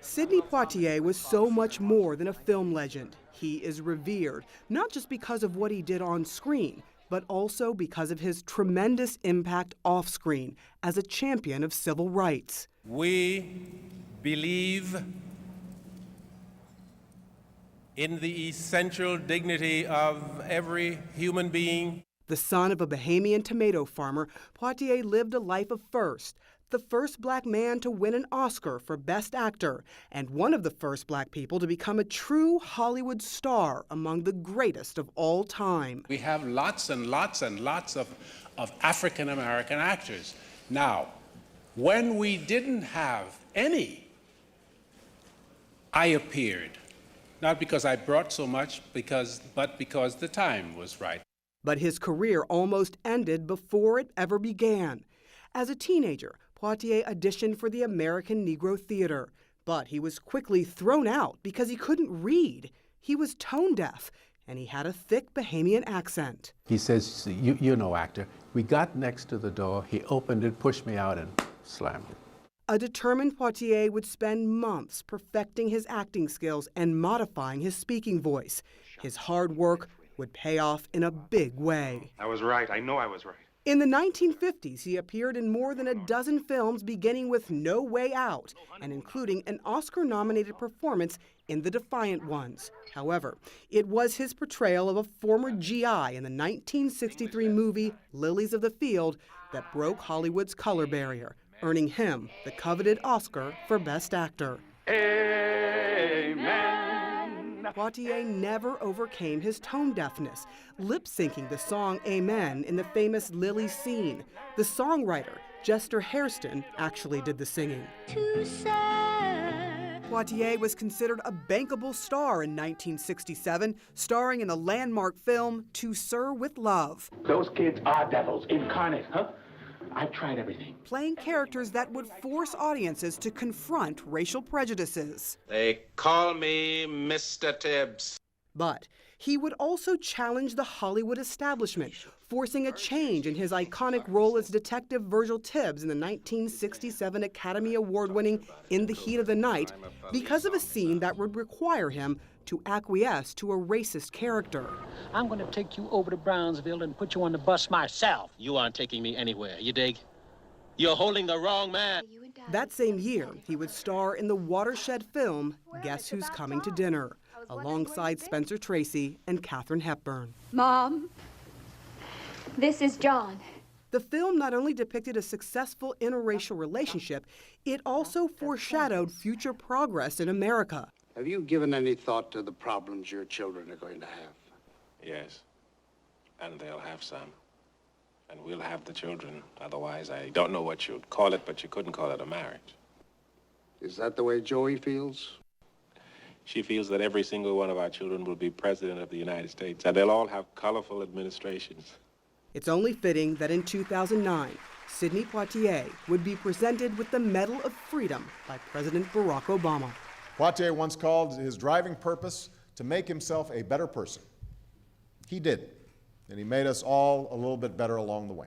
Sidney Poitier was so much more than a film legend. He is revered, not just because of what he did on screen, but also because of his tremendous impact off screen as a champion of civil rights. We believe in the essential dignity of every human being. The son of a Bahamian tomato farmer, Poitier lived a life of first. The first black man to win an Oscar for Best Actor, and one of the first black people to become a true Hollywood star among the greatest of all time. We have lots and lots and lots of African American actors. Now, when we didn't have any, I appeared. Not because I brought so much, but because the time was right. But his career almost ended before it ever began. As a teenager, Poitier auditioned for the American Negro Theater, but he was quickly thrown out because he couldn't read. He was tone deaf, and he had a thick Bahamian accent. He says, you're no actor. We got next to the door, he opened it, pushed me out, and slammed it. A determined Poitier would spend months perfecting his acting skills and modifying his speaking voice. His hard work would pay off in a big way. I was right. I know I was right. In the 1950s, he appeared in more than a dozen films, beginning with No Way Out, and including an Oscar-nominated performance in The Defiant Ones. However, it was his portrayal of a former GI in the 1963 movie Lilies of the Field that broke Hollywood's color barrier, earning him the coveted Oscar for Best Actor. Amen. Poitier never overcame his tone deafness, lip-syncing the song Amen in the famous Lilies scene. The songwriter, Chester Hairston, actually did the singing. Poitier was considered a bankable star in 1967, starring in the landmark film To Sir with Love. Those kids are devils incarnate, huh? I've tried everything. Playing characters that would force audiences to confront racial prejudices. They call me Mr. Tibbs. But he would also challenge the Hollywood establishment, forcing a change in his iconic role as Detective Virgil Tibbs in the 1967 Academy Award-winning In the Heat of the Night because of a scene that would require him to acquiesce to a racist character. I'm going to take you over to Brownsville and put you on the bus myself. You aren't taking me anywhere, you dig? You're holding the wrong man. That same year, he would star in the watershed film Guess Who's Coming to Dinner, alongside Spencer Tracy and Katharine Hepburn. Mom, this is John. The film not only depicted a successful interracial relationship, it also foreshadowed future progress in America. Have you given any thought to the problems your children are going to have? Yes, and they'll have some. And we'll have the children. Otherwise, I don't know what you'd call it, but you couldn't call it a marriage. Is that the way Joey feels? She feels that every single one of our children will be president of the United States, and they'll all have colorful administrations. It's only fitting that in 2009, Sidney Poitier would be presented with the Medal of Freedom by President Barack Obama. Poitier once called his driving purpose to make himself a better person. He did, and he made us all a little bit better along the way.